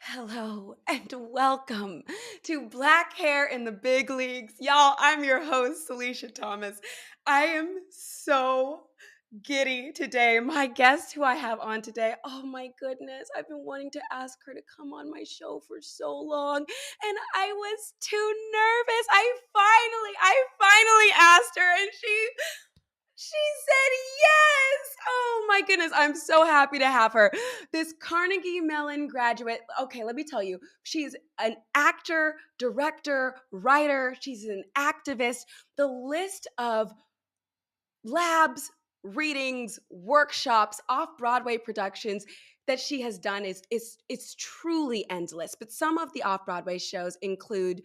Hello and welcome to Black Hair in the Big Leagues. Y'all, I'm your host, Salisha Thomas. I am so giddy today. My guest who I have on today, oh my goodness, I've been wanting to ask her to come on my show for so long and I was too nervous. I finally asked her and she said yes. Oh my goodness. I'm so happy to have her. This Carnegie Mellon graduate. Okay, let me tell you. She's an actor, director, writer. She's an activist. The list of labs, readings, workshops, off-Broadway productions that she has done is it's truly endless. But some of the off-Broadway shows include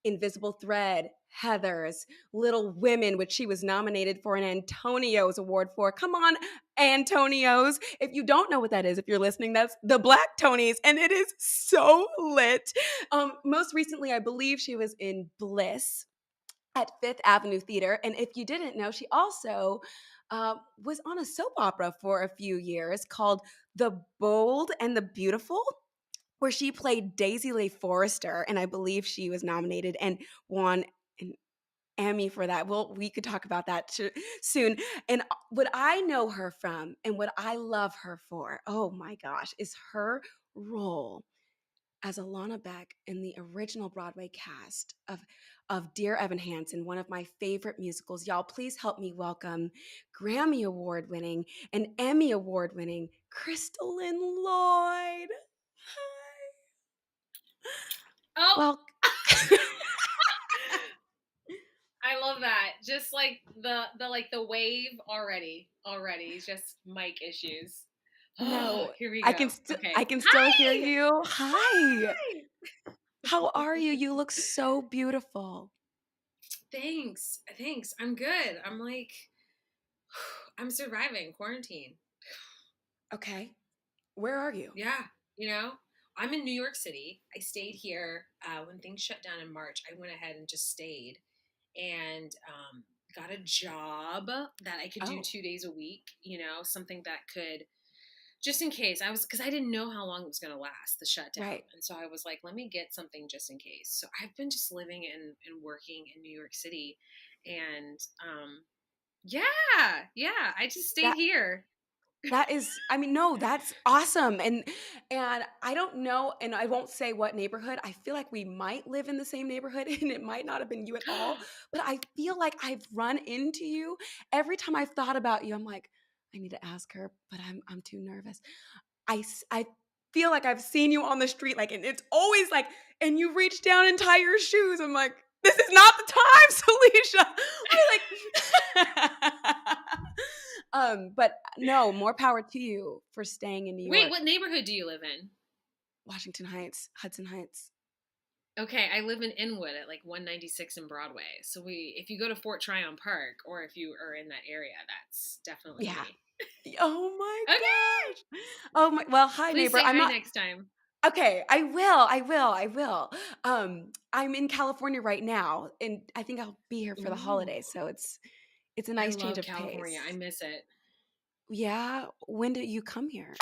Invisible Thread, Heathers, Little Women, which she was nominated for an Antonio's Award for. Come on, Antonios. If you don't know what that is, if you're listening, that's the Black Tonys, and it is so lit. Most recently, I believe she was in Bliss at Fifth Avenue Theater. And if you didn't know, she also was on a soap opera for a few years called The Bold and the Beautiful, where she played Daisy Leigh Forrester. And I believe she was nominated and won an Emmy for that. Well, we could talk about that soon. And what I know her from and what I love her for, oh my gosh, is her role as Alana Beck in the original Broadway cast of Dear Evan Hansen, one of my favorite musicals. Y'all, please help me welcome Grammy Award winning and Emmy Award winning Kristolyn Lloyd. Hi. Oh, Well, I love that. Just like the wave already. Just mic issues. Oh, no, here we I go. can still Okay. I can still hear Hi. you. Hi. Hi. How are you? You look so beautiful. Thanks. I'm good. I'm like I'm surviving quarantine. Okay. Where are you? Yeah, I'm in New York City. I stayed here when things shut down in March. I went ahead and just stayed and got a job that I could do Oh, 2 days a week. Something that could just in case because I didn't know how long it was going to last, the shutdown. right. And so I was like, let me get something just in case. So I've been just living and working in New York City. And yeah, I just stayed That here. That is, I mean, no, that's awesome. And I don't know, and I won't say what neighborhood. I feel like we might live in the same neighborhood and it might not have been you at all, but I feel like I've run into you every time I've thought about you. I'm like, I need to ask her, but I'm too nervous. I feel like I've seen you on the street like and it's always like and you reach down and tie your shoes. I'm like, this is not the time, Salisha. I like but no, more power to you for staying in New Wait, York. what neighborhood do you live in? Washington Heights, Hudson Heights. Okay, I live in Inwood at like 196 in Broadway. So if you go to Fort Tryon Park, or if you are in that area, that's definitely Yeah. me. Oh my Okay, gosh. Oh my well, hi please neighbor. say I'm hi not next time. okay. I will. I'm in California right now, and I think I'll be here for the Ooh, holidays. So it's a I nice change love of California. I pace. miss it. Yeah. When did you come here?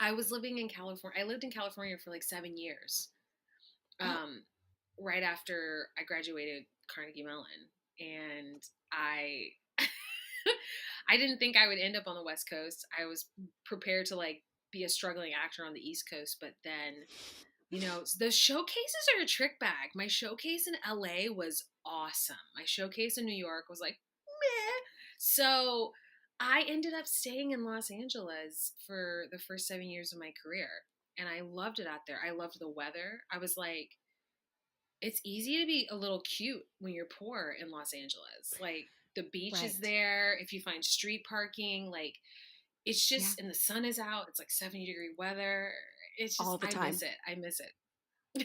I was living in California. I lived in California for like 7 years. Oh, Um, right after I graduated Carnegie Mellon, and I I didn't think I would end up on the West Coast. I was prepared to like be a struggling actor on the East Coast, but then the showcases are a trick bag. My showcase in LA was awesome. My showcase in New York was like meh. So I ended up staying in Los Angeles for the first 7 years of my career, and I loved it out there. I loved the weather. I was like, it's easy to be a little cute when you're poor in Los Angeles. Like the beach is right. there. If you find street parking, like it's Yeah. just, and the sun is out. It's like 70-degree weather. It's just, All the I miss time. it. I miss it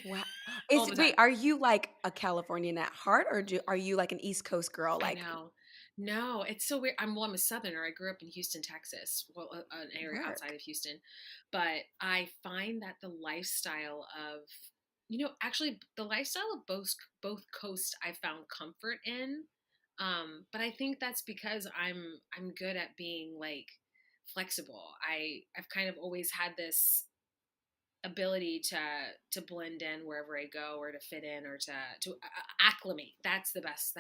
Wow. all Is the wait, time. are you like a Californian at heart or are you like an East Coast girl? I Like, know. No, it's so weird. I'm a Southerner. I grew up in Houston, Texas, well, an area outside work. of Houston. But I find that the lifestyle of, actually the lifestyle of both coasts, I found comfort in. But I think that's because I'm good at being like flexible. I've kind of always had this ability to blend in wherever I go, or to fit in, or to acclimate. That's the best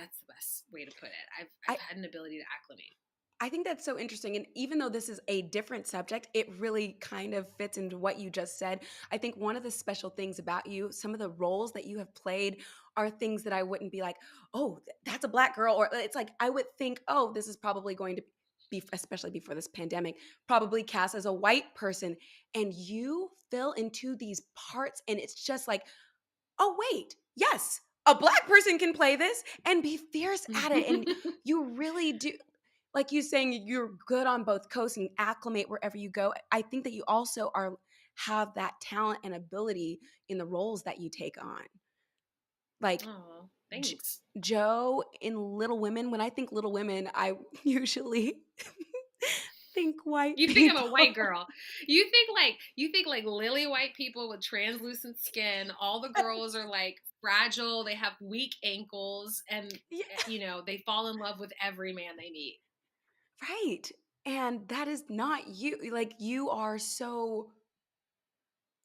way to put it. I've I had an ability to acclimate. I think that's so interesting. And even though this is a different subject, it really kind of fits into what you just said. I think one of the special things about you, some of the roles that you have played are things that I wouldn't be like, oh, that's a Black girl. Or it's like, I would think, oh, this is probably going to be, especially before this pandemic, probably cast as a white person. And you fill into these parts. And it's just like, oh, wait, yes, a Black person can play this and be fierce at it. And you really do, like you saying, you're good on both coasts and acclimate wherever you go. I think that you also have that talent and ability in the roles that you take on. Like Oh, J- thanks. Joe in Little Women. When I think Little Women, I usually think white You think I'm a white people. girl. You think like lily white people with translucent skin. All the girls are like fragile. They have weak ankles, and Yeah, they fall in love with every man they meet. right. And that is not you. Like you are so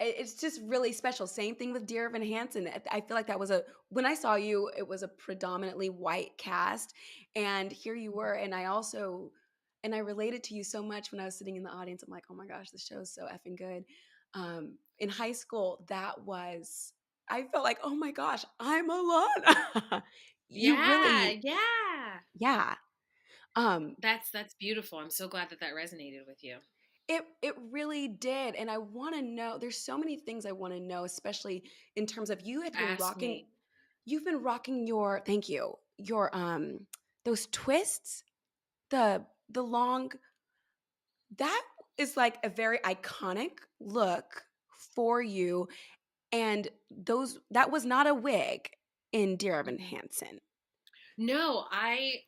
it's just really special. Same thing with Dear Evan Hansen. I feel like that was when I saw you, it was a predominantly white cast. And here you were. And I related to you so much when I was sitting in the audience. I'm like, oh my gosh, the show is so effing good. In high school, I felt like, oh my gosh, I'm Alana. You Yeah, really, yeah. yeah. Um, That's beautiful. I'm so glad that resonated with you. it really did. And I want to know, there's so many things I want to know, especially in terms of Ask me. you've been rocking your thank you, your those twists, the long that is like a very iconic look for you. And that was not a wig in Dear Evan Mhm. Hansen. No, I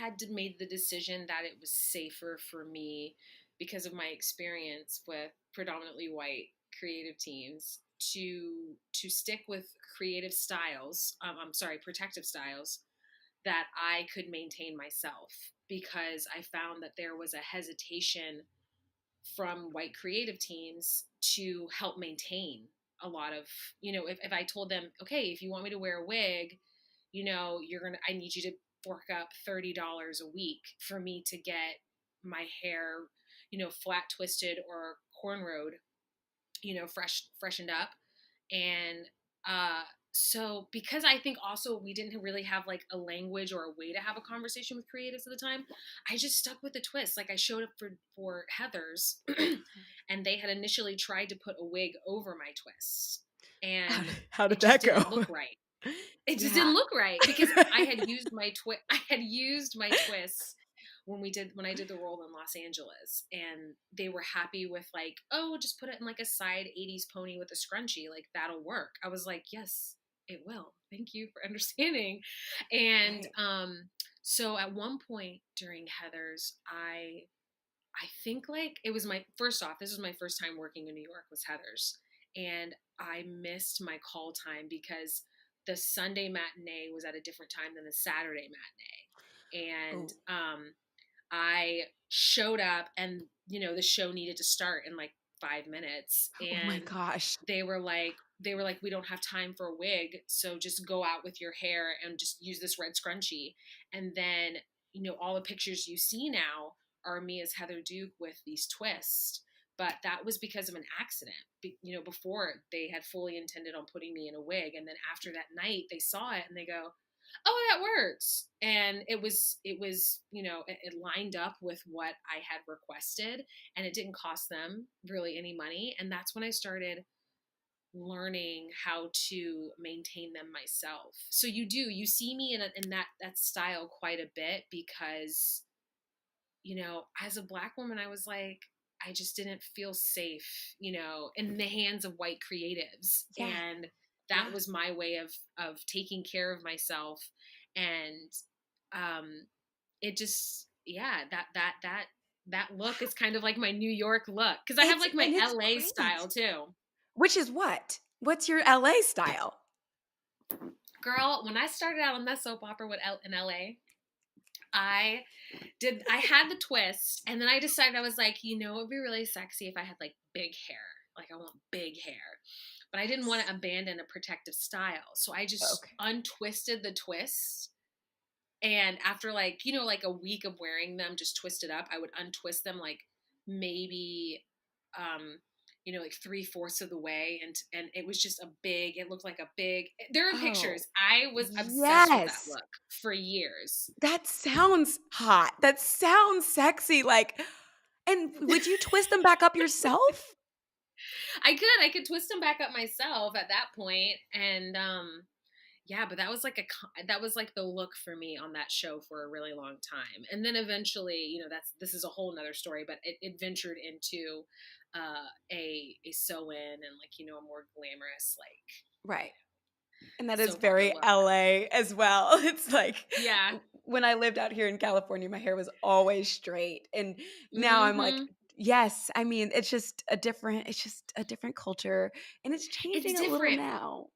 had to made the decision that it was safer for me, because of my experience with predominantly white creative teams, to stick with creative styles. I'm sorry, protective styles that I could maintain myself, because I found that there was a hesitation from white creative teams to help maintain a lot of, if I told them, okay, if you want me to wear a wig, I need you to fork up $30 a week for me to get my hair, flat twisted or cornrowed, freshened up. And uh, so, because I think also we didn't really have like a language or a way to have a conversation with creatives at the time, I just stuck with the twist. Like I showed up for Heather's, and they had initially tried to put a wig over my twists, and How it did just that didn't go? look right. It just Yeah. didn't look right, because I had used my twists when I did the role in Los Angeles, and they were happy with like, oh, just put it in like a side 80s pony with a scrunchie, like that'll work. I was like, yes, it will. Thank you for understanding. And Right. so at one point during Heather's, I think like it was my first off, this was my first time working in New York, was Heather's. And I missed my call time because the Sunday matinee was at a different time than the Saturday matinee. And Oh. I showed up, and the show needed to start in like 5 minutes, Oh my and gosh. they were like, we don't have time for a wig, so just go out with your hair and just use this red scrunchie. And then all the pictures you see now are me as Heather Duke with these twists, but that was because of an accident. Before they had fully intended on putting me in a wig, and then after that night they saw it and they go, oh, that works. And it lined up with what I had requested, and it didn't cost them really any money. And that's when I started learning how to maintain them myself. So you see me in that style quite a bit, because as a Black woman, I was like, I just didn't feel safe, in the hands of white creatives. Yeah. And that Yeah. was my way of taking care of myself. And um it just, yeah, that look is kind of like my New York look, because I have like my It's LA great. style too. Which is what? What's your LA style? Girl, when I started out on that soap opera in LA, I I had the twist, and then I decided, I was like, it would be really sexy if I had like big hair. like I want big hair, but I didn't want to abandon a protective style. So I just Okay. untwisted the twists. And after like, you know, like a week of wearing them just twisted up, I would untwist them like maybe, um, you know, like 3/4 of the way. And it was just it looked like a big, there are Oh, pictures. I was obsessed with that yes. look for years. That sounds hot. That sounds sexy. Like, and would you twist them back up yourself? I could twist them back up myself at that point. And, yeah, but that was like that was like the look for me on that show for a really long time. And then eventually, you know, this is a whole nother story, but it ventured into a sew in and like, you know, a more glamorous, like Right. And that is soap opera very look. LA as well. It's like Yeah. when I lived out here in California, my hair was always straight. And now I'm like, Hmm. yes, I mean, it's just a different culture and it's It's changing a little different. now.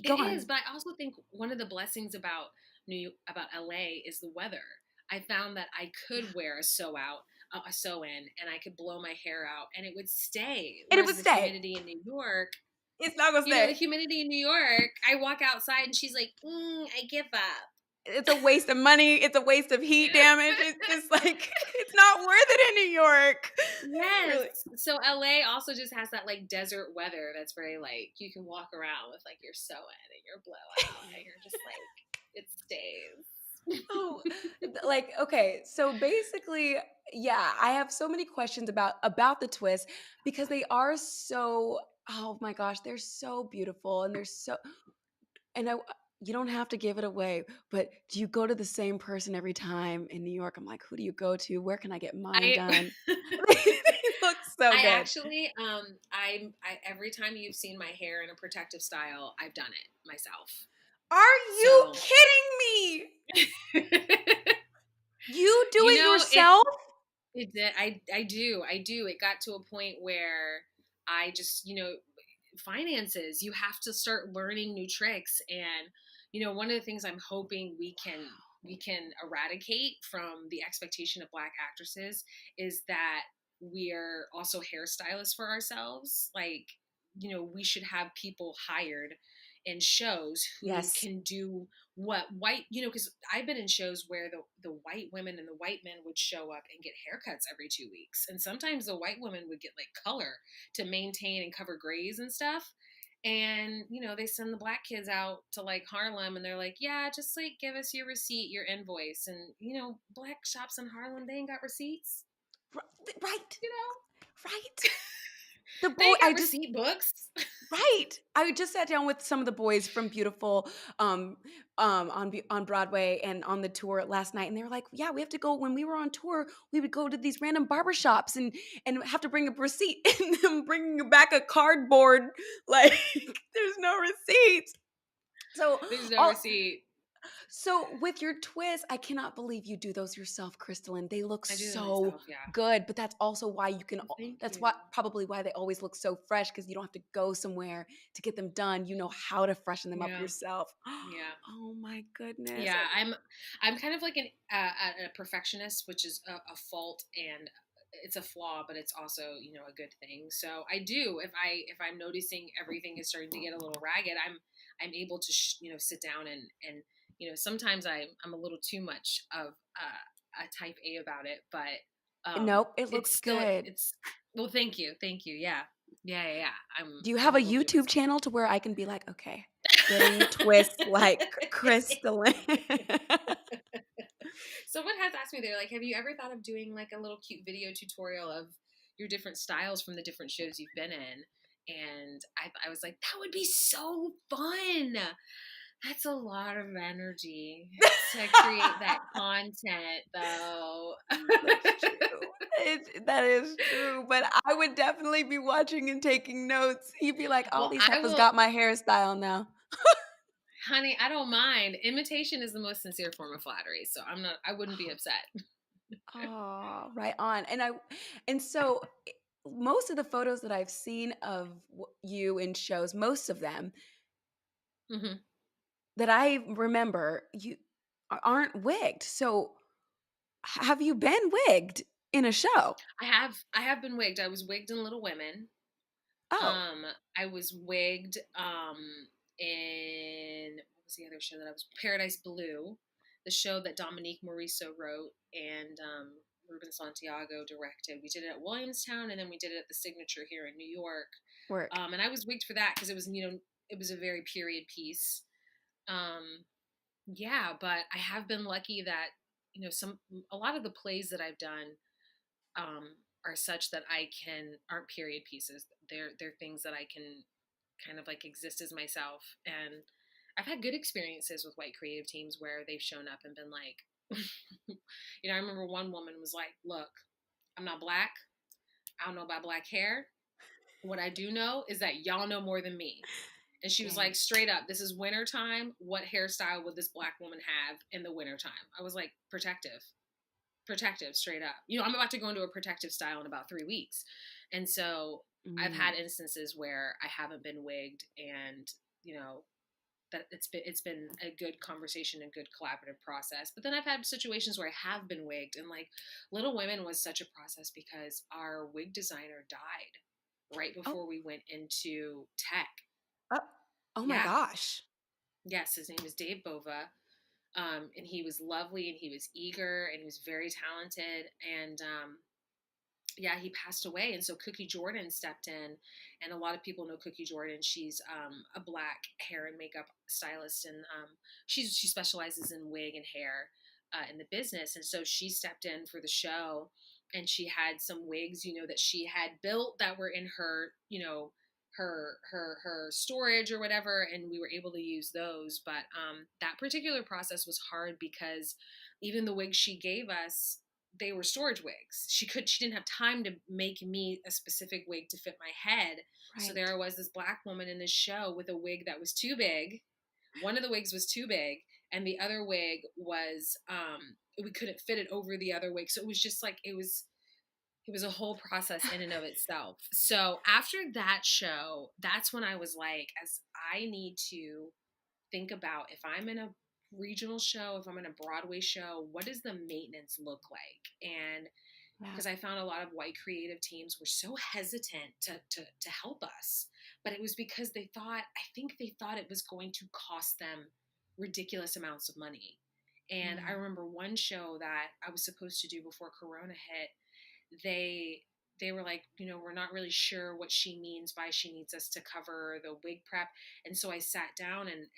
Go It is, on. but I also think one of the blessings about about LA is the weather. I found that I could wear a sew in, and I could blow my hair out, and it would stay. And it Whereas would the stay. humidity in New York, It's not gonna you know, the stay. humidity in New York, I walk outside and she's like, I give up. It's a waste of money. It's a waste of heat damage. It's just like it's not worth it in New York. Yes. Really. So LA also just has that like desert weather that's very like you can walk around with like your sew in and your blowout and you're just like it stays. Oh, like okay, so basically, yeah, I have so many questions about the twist because they are so oh my gosh, they're so beautiful and they're so and you don't have to give it away, but do you go to the same person every time in New York? I'm like, who do you go to? Where can I get mine I done? They look so I good. actually I every time you've seen my hair in a protective style, I've done it myself. Are you So kidding me? You do you it know it yourself? it did I do. It got to a point where I just, you know, finances, you have to start learning new tricks. And you know, one of the things I'm hoping we can eradicate from the expectation of black actresses is that we're also hairstylists for ourselves. Like, you know, we should have people hired in shows who Yes. can do what white, you know, because I've been in shows where the white women and the white men would show up and get haircuts every 2 weeks, and sometimes the white women would get like color to maintain and cover grays and stuff. And you know, they send the black kids out to like Harlem, and they're like, yeah, just like give us your receipt, your invoice. And you know, black shops in Harlem, they ain't got receipts, Right. you know. Right. The They boy ain't got receipt books. right. I just sat down with some of the boys from Beautiful on Broadway and on the tour last night and they were like, "Yeah, we have to go when we were on tour, we would go to these random barber shops and have to bring a receipt and them bringing back a cardboard like there's no receipts." So There's no all receipt. so with your twist, I cannot believe you do those yourself, Kristolyn. They look I do them so myself, yeah. good, but that's also why you can. Thank That's you. what probably why they always look so fresh because you don't have to go somewhere to get them done. You know how to freshen them up Yeah. yourself. Yeah. Oh my goodness! Yeah, I'm kind of like a perfectionist, which is a fault and it's a flaw, but it's also, you know, a good thing. So I do, if I'm noticing everything is starting to get a little ragged, I'm able to you know, sit down and you know, sometimes I'm a little too much of a type A about it, but Nope, it it's looks still good. it's well, thank you, yeah, yeah. Do you have I'm a able to do YouTube channel to where I can be like, okay, getting twists like myself. Kristolyn? Someone has asked me, they're like, have you ever thought of doing like a little cute video tutorial of your different styles from the different shows you've been in? And I was like, that would be so fun. That's a lot of energy to create that content, though. That's true. That is true, but I would definitely be watching and taking notes. You'd be like, "All Well, these I heifers will, got my hairstyle now." honey, I don't mind. Imitation is the most sincere form of flattery, so I wouldn't be upset. Oh, right on. And so most of the photos that I've seen of you in shows, most of them Hmm. that I remember, you aren't wigged. So have you been wigged in a show? I have been wigged. I was wigged in Little Women. Oh, I was wigged in what was the other show that I was Paradise Blue, the show that Dominique Morisseau wrote and Ruben Santiago directed. We did it at Williamstown and then we did it at the Signature here in New York. work. And I was wigged for that because it was it was a very period piece. Yeah, but I have been lucky that a lot of the plays that I've done are such that aren't period pieces. They're things that I can kind of like exist as myself. And I've had good experiences with white creative teams where they've shown up and been like, I remember one woman was like, "Look, I'm not black. I don't know about black hair. What I do know is that y'all know more than me." And she was Dang. like, straight up, "This is wintertime. What hairstyle would this black woman have in the wintertime?" I was like, protective, straight up. I'm about to go into a protective style in about 3 weeks. And so I've had instances where I haven't been wigged and, that it's been a good conversation and good collaborative process. But then I've had situations where I have been wigged, and like Little Women was such a process because our wig designer died right before we went into tech. Oh my gosh. Yes, his name is Dave Bova. And he was lovely and he was eager and he was very talented. And he passed away. And so Cookie Jordan stepped in, and a lot of people know Cookie Jordan. She's a black hair and makeup stylist, and she specializes in wig and hair in the business. And so she stepped in for the show, and she had some wigs, that she had built that were in her, her storage or whatever, and we were able to use those. But that particular process was hard because even the wigs she gave us, they were storage wigs. She didn't have time to make me a specific wig to fit my head. Right. So there was this black woman in this show with a wig that was too big. One of the wigs was too big, and the other wig was we couldn't fit it over the other wig. So it was just like it was a whole process in and of itself. So after that show, that's when I was like, as I need to think about if I'm in a regional show, if I'm in a Broadway show, what does the maintenance look like? And because I found a lot of white creative teams were so hesitant to help us, but it was because I think they thought it was going to cost them ridiculous amounts of money. And I remember one show that I was supposed to do before Corona hit, they were like, we're not really sure what she means by she needs us to cover the wig prep. And so I sat down and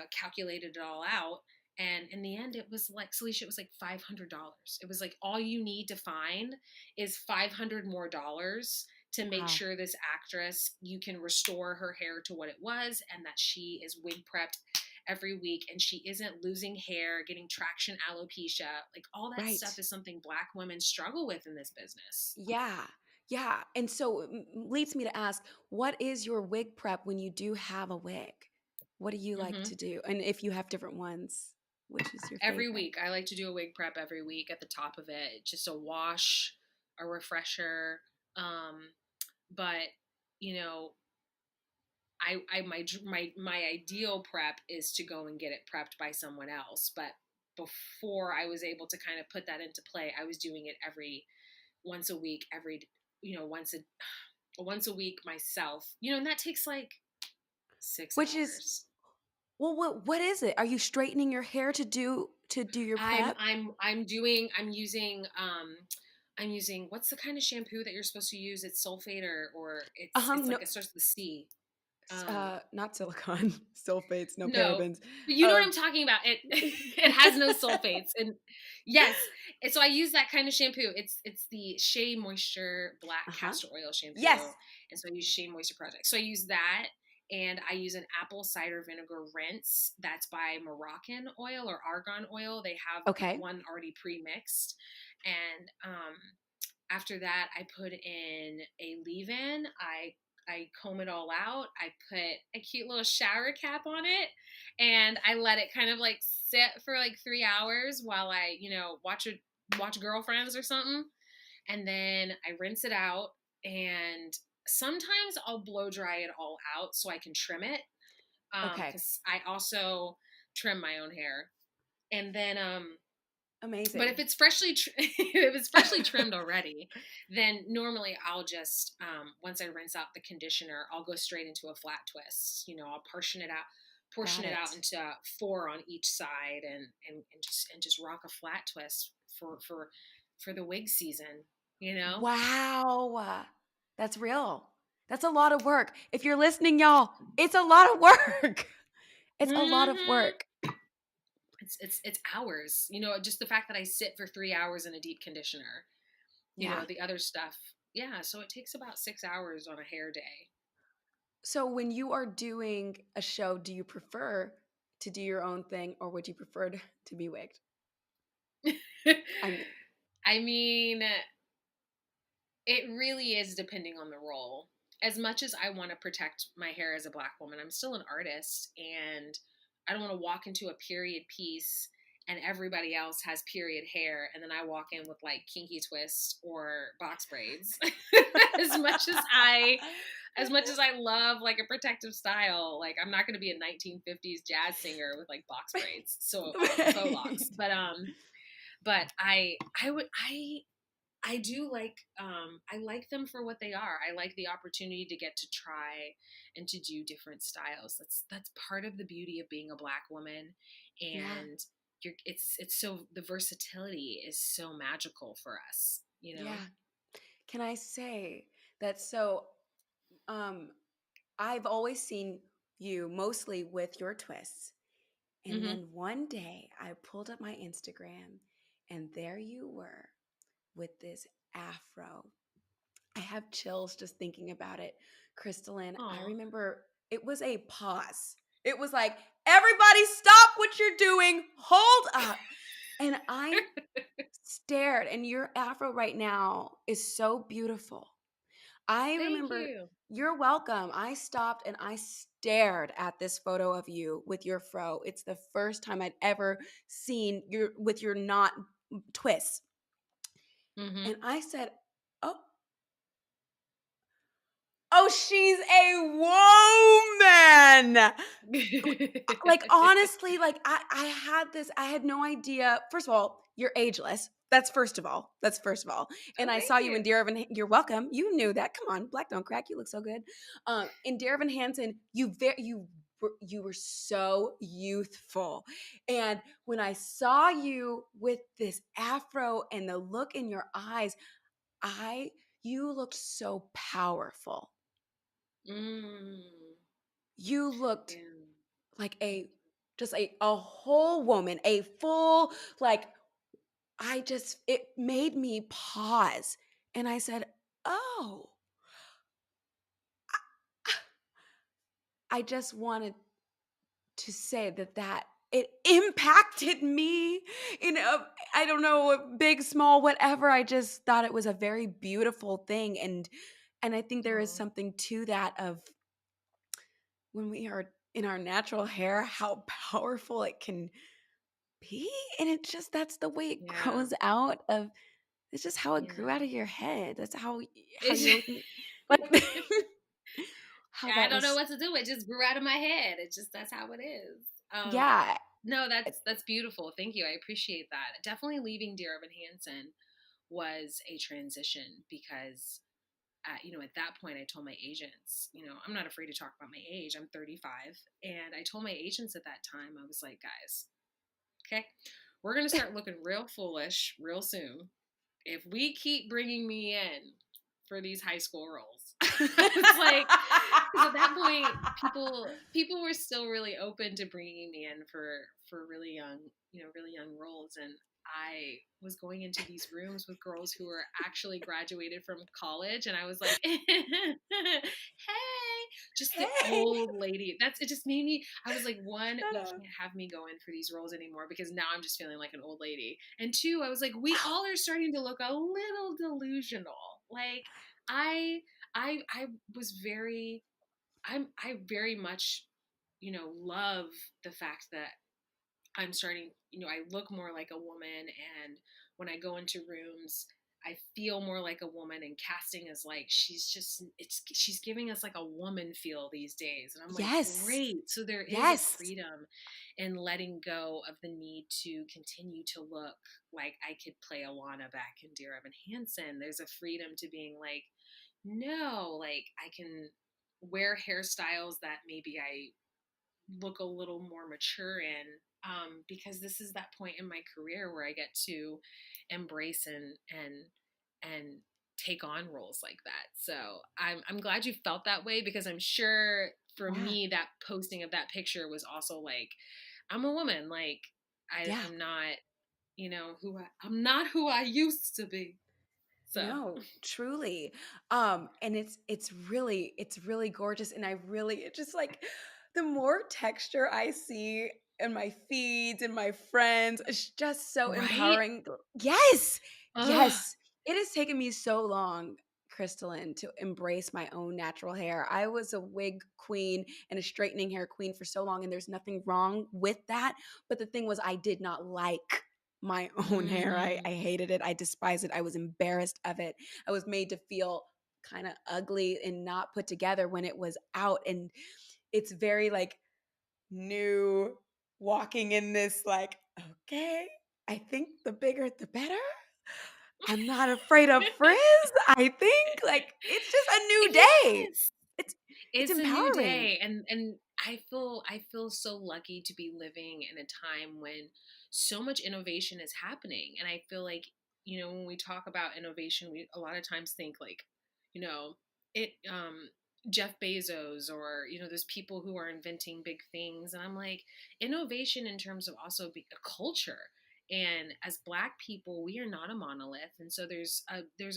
calculated it all out. And in the end, it was like, Salisha, it was like $500. It was like, all you need to find is $500 more to make sure this actress, you can restore her hair to what it was, and that she is wig prepped every week and she isn't losing hair, getting traction alopecia. Like all that stuff is something Black women struggle with in this business. Yeah. Yeah. And so it leads me to ask, what is your wig prep when you do have a wig? What do you like to do? And if you have different ones, which is your favorite? Every week. I like to do a wig prep every week at the top of it. Just a wash, a refresher. But my ideal prep is to go and get it prepped by someone else. But before I was able to kind of put that into play, I was doing it once a week, once a week myself, and that takes like 6 hours. Well, what is it? Are you straightening your hair to do your prep? I'm using what's the kind of shampoo that you're supposed to use? It's sulfate or it's like it starts with C. Not silicone, sulfates, no parabens. But you know what I'm talking about. It has no sulfates, and yes, and so I use that kind of shampoo. It's the Shea Moisture Black Castor Oil shampoo. Yes, and so I use Shea Moisture Project. So I use that, and I use an apple cider vinegar rinse that's by Moroccan oil or argan oil. They have one already pre-mixed, and after that, I put in a leave-in. I comb it all out. I put a cute little shower cap on it, and I let it kind of like sit for like 3 hours while I, watch Girlfriends or something. And then I rinse it out, and sometimes I'll blow dry it all out so I can trim it. Because I also trim my own hair. And then But Amazing. if it's freshly if it's freshly trimmed already, then normally I'll just once I rinse out the conditioner, I'll go straight into a flat twist. I'll portion Got it out it. into four on each side, and just rock a flat twist for the wig season. You know. Wow. That's real. That's a lot of work. If you're listening, y'all, it's a lot of work. It's a lot of Hmm. work. It's hours. Just the fact that I sit for 3 hours in a deep conditioner. Yeah. The other stuff. Yeah, so it takes about 6 hours on a hair day. So when you are doing a show, do you prefer to do your own thing or would you prefer to be wigged? I mean, I mean, it really is depending on the role. As much as I want to protect my hair as a Black woman, I'm still an artist, and I don't want to walk into a period piece and everybody else has period hair, and then I walk in with like kinky twist or box braids. as much as I as much as I love like a protective style, like I'm not going to be a 1950s jazz singer with like box braids, so faux locks. right. But I do like I like them for what they are. I like the opportunity to get to try and to do different styles. That's part of the beauty of being a Black woman, Yeah. and it's so the versatility is so magical for us, you know. Yeah. Can I say that? So um I've always seen you mostly with your twists. And Mhm. then one day I pulled up my Instagram and there you were with this afro. I have chills just thinking about it. Kristolyn, I Aw. remember it was a pause. It was like, everybody stop what you're doing, hold up. And I stared, and your afro right now is so beautiful. I Thank remember, you. you're welcome. I stopped and I stared at this photo of you with your fro. It's the first time I'd ever seen your with your knot twists. Mhm. And I said, "Oh, oh, she's a woman." Like honestly, like I had this, I had no idea. First of all, you're ageless. That's first of all. That's first of all. And Oh, I thank saw you in you. Dear Evan. You're welcome. You knew that. Come on, Black don't crack. You look so good. In Dear Evan Hansen, you were so youthful. And when I saw you with this afro and the look in your eyes, I you looked so powerful. Mm. You looked Yeah. like Thank a just a whole woman, a full like I just it made me pause and I said, "Oh, I just wanted to say that it impacted me in a I don't know, big, small, whatever. I just thought it was a very beautiful thing and I think there is you. something to that of when we are in our natural hair, how powerful it can be, and it just that's the way it Yeah. grows out of it's just how it grew Yeah. out of your head. That's how It's you're looking like how I that don't know was what to do. It just grew out of my head. It just that's how it is. yeah. No, that's beautiful. Thank you. I appreciate that. Definitely leaving Dear Evan Hansen was a transition because at that point I told my agents, I'm not afraid to talk about my age. I'm 35, and I told my agents at that time, I was like, guys, okay, we're gonna start looking real foolish real soon if we keep bringing me in for these high school roles. It's like, because at that point, people were still really open to bringing me in for really young, really young roles, and I was going into these rooms with girls who were actually graduated from college, and I was like, "Hey, just the Hey, old lady." It just made me. I was like, one, shut you up. can't have me go in for these roles anymore because now I'm just feeling like an old lady. And two, I was like, we all are starting to look a little delusional. Like I I was very I very much, love the fact that I'm starting, I look more like a woman, and when I go into rooms, I feel more like a woman, and casting is like, she's giving us like a woman feel these days. And I'm like, Yes. great. So there is a Yes. freedom in letting go of the need to continue to look like I could play Alana back in Dear Evan Hansen. There's a freedom to being like, no, like I can wear hairstyles that maybe I look a little more mature in, because this is that point in my career where I get to embrace and take on roles like that. So I'm glad you felt that way, because I'm sure for Yeah. me that posting of that picture was also like, I'm a woman, like Yeah. I'm not, I'm not who I used to be. So No, truly. And it's really gorgeous. And it's just like the more texture I see in my feeds and my friends, it's just so right. empowering. Yes. Ugh. Yes. It has taken me so long, Kristolyn, to embrace my own natural hair. I was a wig queen and a straightening hair queen for so long, and there's nothing wrong with that. But the thing was, I did not like my own hair. I Mm. hated it. I despised it. I was embarrassed of it. I was made to feel kind of ugly and not put together when it was out. And it's very like new walking in this, like, okay, I think the bigger the better. I'm not afraid of frizz. I think like it's just a new day. Yes. It's it's It's a new empowering. day, and I feel so lucky to be living in a time when so much innovation is happening. And I feel like, when we talk about innovation, we a lot of times think like, you know it Jeff Bezos, or there's people who are inventing big things. And I'm like, innovation in terms of also a culture. And as Black people, we are not a monolith, and so there's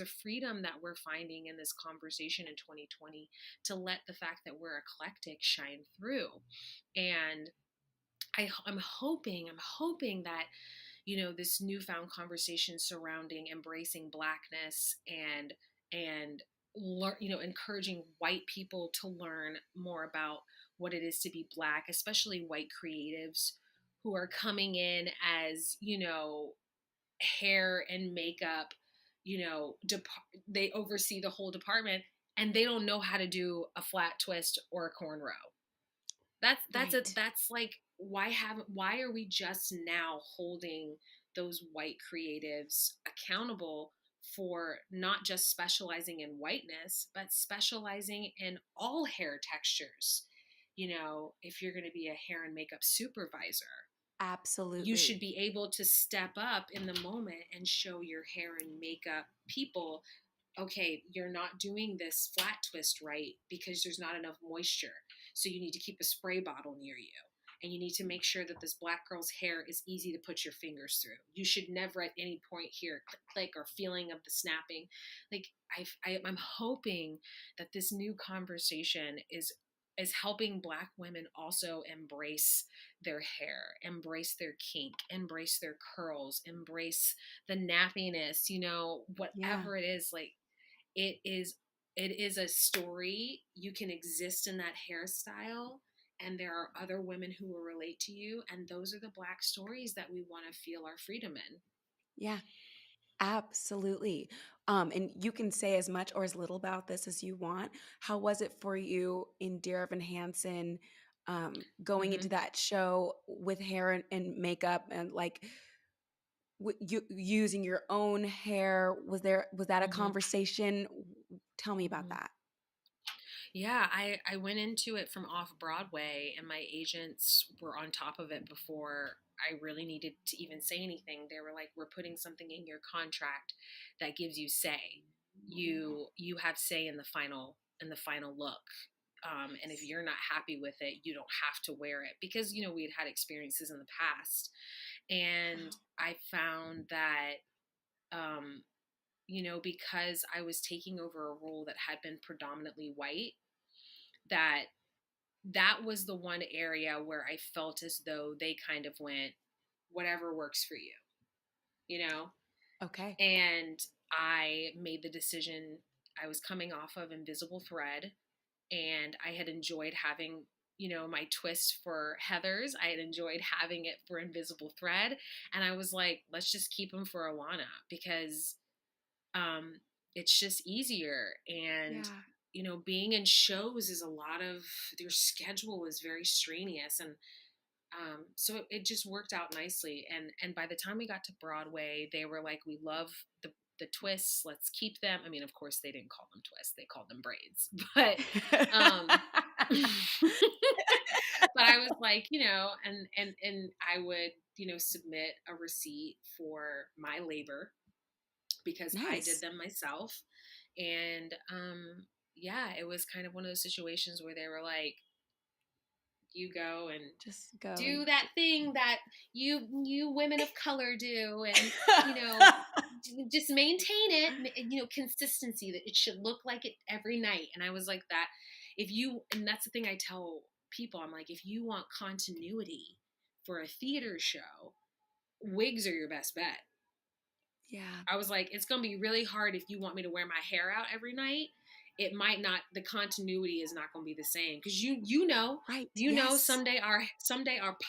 a freedom that we're finding in this conversation in 2020 to let the fact that we're eclectic shine through. And I'm hoping that this newfound conversation surrounding embracing Blackness and encouraging white people to learn more about what it is to be Black, especially white creatives who are coming in as hair and makeup, they oversee the whole department, and they don't know how to do a flat twist or a cornrow. Right. That's like, why are we just now holding those white creatives accountable for not just specializing in whiteness, but specializing in all hair textures? If you're going to be a hair and makeup supervisor, you should Absolutely. be able to step up in the moment and show your hair and makeup people, okay, you're not doing this flat twist right because there's not enough moisture. So you need to keep a spray bottle near you. And you need to make sure that this Black girl's hair is easy to put your fingers through. You should never at any point hear click, click, or feeling of the snapping. Like, I'm hoping that this new conversation is helping Black women also embrace their hair, embrace their kink, embrace their curls, embrace the nappiness, Yeah. whatever it is. Like, it is a story. You can exist in that hairstyle, and there are other women who will relate to you, and those are the Black stories that we want to feel our freedom in. Yeah. Absolutely. And you can say as much or as little about this as you want. How was it for you in Dear Evan Hansen, going into Hmm. that show with hair and makeup and like you using your own hair? Was that a Hmm. conversation? Tell me about Hmm. that. Yeah, I went into it from off Broadway, and my agents were on top of it before I really needed to even say anything. They were like, "We're putting something in your contract that gives you say. You have say in the final look. And if you're not happy with it, you don't have to wear it," because we had experiences in the past, and I found that. Um, because I was taking over a role that had been predominantly white, that that was the one area where I felt as though they kind of went, whatever works for you, you know? Okay. And I made the decision. I was coming off of Invisible Thread, and I had enjoyed having, my twist for Heather's. I had enjoyed having it for Invisible Thread. And I was like, let's just keep them for Alana, because it's just easier. And, Yeah. being in shows is their schedule is very strenuous. And so it just worked out nicely. And by the time we got to Broadway, they were like, we love the twists. Let's keep them. I mean, of course, they didn't call them twists. They called them braids. But um, but I was like, and I would, submit a receipt for my labor because I did Nice. them myself. And yeah, it was kind of one of those situations where they were like, you go and Just go. do that thing that you women of color do, and just maintain it, consistency, that it should look like it every night. And I was like, that and that's the thing I tell people, I'm like, if you want continuity for a theater show, wigs are your best bet. Yeah. I was like, it's going to be really hard if you want me to wear my hair out every night. It might not, the continuity is not going to be the same. Because you know, Right. someday our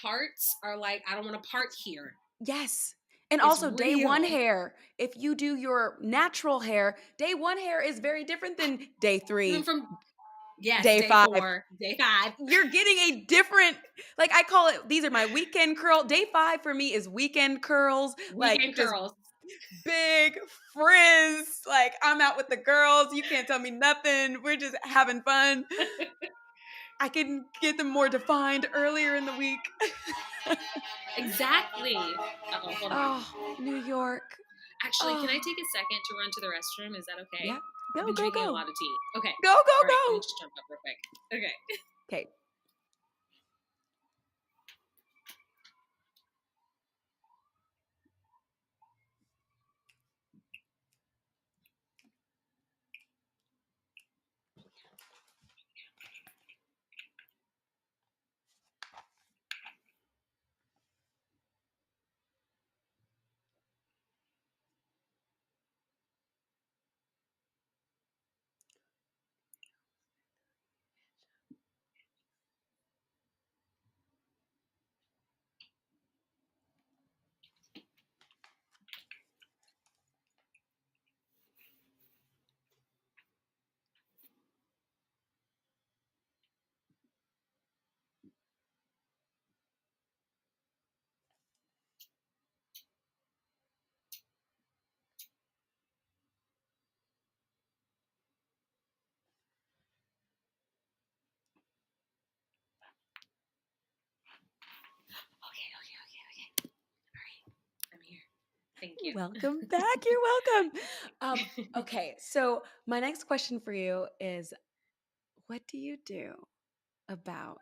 parts are like, I don't want to part here. Yes. And It's also day one real. hair. If you do your natural hair, day one hair is very different than day 3. Day 5. 4, day 5. You're getting a different, like I call it, these are my weekend curl. Day 5 for me is weekend curls. Weekend just curls. Big frizz. Like, I'm out with the girls. You can't tell me nothing. We're just having fun. I can get them more defined earlier in the week. Exactly. Hold on. Oh, New York. Actually, can I take a second to run to the restroom? Is that okay? Yeah. I've been drinking a lot of tea. Okay. Go, All right, go. let me just jump up real quick. Okay. Okay. Okay. All right. I'm here. Thank you. Welcome back. You're welcome. Okay, so my next question for you is, what do you do about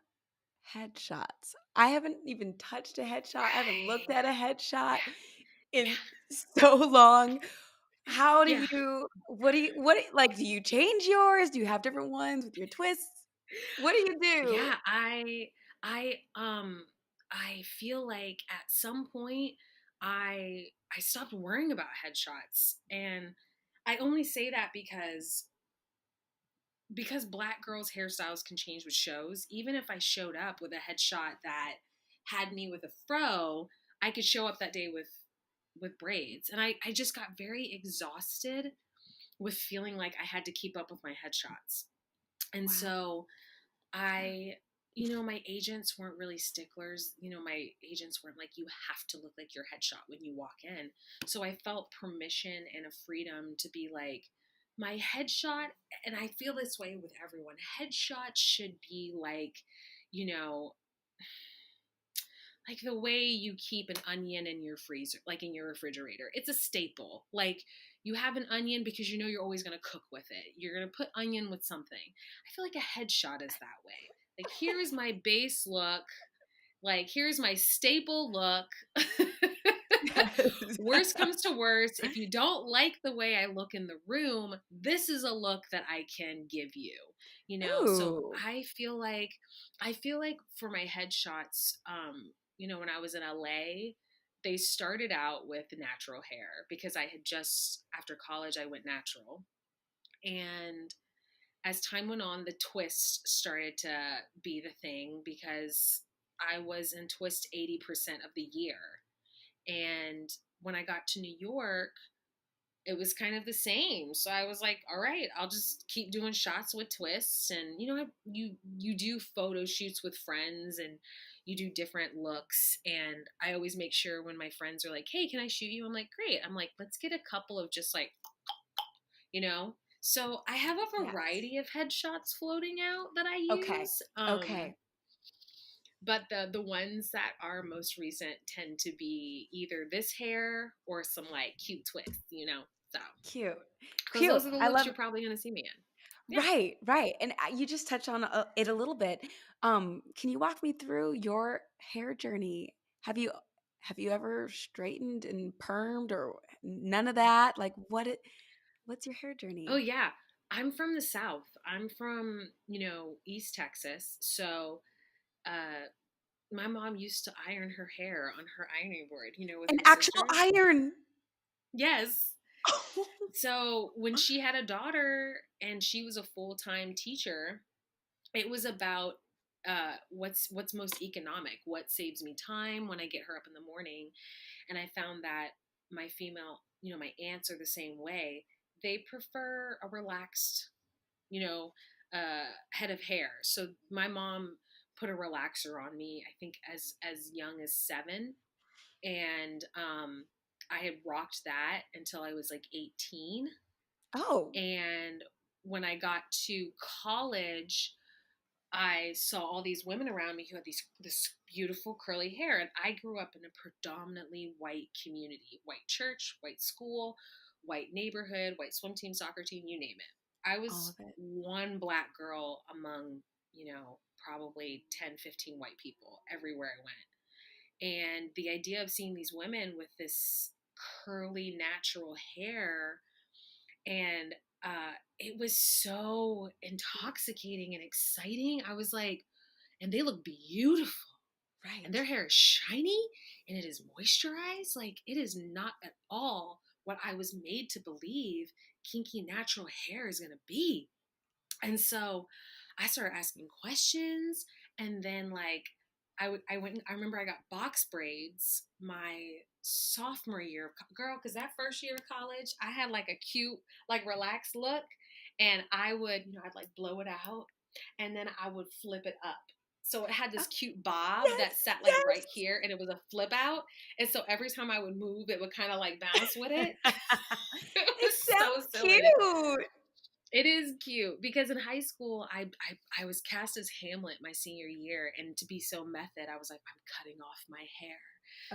headshots? I haven't even touched a headshot. I haven't looked at a headshot in so long. How do you, like, do you change yours? Do you have different ones with your twists? What do you do? Yeah, I feel like at some point I stopped worrying about headshots. And I only say that because Black girls' hairstyles can change with shows. Even if I showed up with a headshot that had me with a fro, I could show up that day with braids. And I just got very exhausted with feeling like I had to keep up with my headshots. And Wow. so my agents weren't really sticklers. My agents weren't like, you have to look like your headshot when you walk in. So I felt permission and a freedom to be like, my headshot, and I feel this way with everyone, headshot should be like, like the way you keep an onion in your freezer, like in your refrigerator. It's a staple. Like, you have an onion because you're always going to cook with it. You're going to put onion with something. I feel like a headshot is that way. Like, here's my base look. Like, here's my staple look. Yes. Worst comes to worst, if you don't like the way I look in the room, this is a look that I can give you. So Ooh. I feel like for my headshots, when I was in LA, they started out with natural hair because I had just, after college, I went natural. And as time went on, the twist started to be the thing because I was in twist 80% of the year. And when I got to New York, it was kind of the same. So I was like, all right, I'll just keep doing shots with twists. And, you do photo shoots with friends and you do different looks. And I always make sure when my friends are like, hey, can I shoot you? I'm like, great. I'm like, let's get a couple of just like, you know? So I have a Yes. variety of headshots floating out that I Okay. use. Okay. But the ones that are most recent tend to be either this hair or some like cute twists, So, Cute. because Cute. those are the I looks love you're probably going to see me in. Yeah. Right, right. And you just touched on it a little bit. Can you walk me through your hair journey? Have you ever straightened and permed or none of that? Like what's your hair Oh, journey? yeah. I'm from the South. I'm from, East Texas. So, uh, my mom used to iron her hair on her ironing board, with An her actual sisters. iron. Yes. So when she had a daughter and she was a full-time teacher, it was about what's most economic, what saves me time when I get her up in the morning. And I found that my aunts are the same way. They prefer a relaxed, you know, head of hair. So my mom put a relaxer on me, I think as young as 7, and I had rocked that until I was like 18. Oh. And when I got to college, I saw all these women around me who had this beautiful curly hair, and I grew up in a predominantly white community, white church, white school, white neighborhood, white swim team, soccer team, you name it. I All was of it. one black girl among, probably 10, 15 white people everywhere I went. And the idea of seeing these women with this curly natural hair, and it was so intoxicating and exciting. I was like, and they look beautiful, and Right. their hair is shiny and it is moisturized. Like, it is not at all what I was made to believe kinky natural hair is going to be. And so I started asking questions, and then like I remember I got box braids my sophomore year of girl, because that first year of college I had like a cute, like relaxed look, and I would, I'd like blow it out, and then I would flip it up. So it had Oh, this cute bob yes, that sat like right yes. here, and it was a flip out. And so every time I would move, it would kind of like bounce with it. It It was so sounds silly. cute. It is cute because in high school, I was cast as Hamlet my senior year, and to be so method, I was like, I'm cutting off my hair.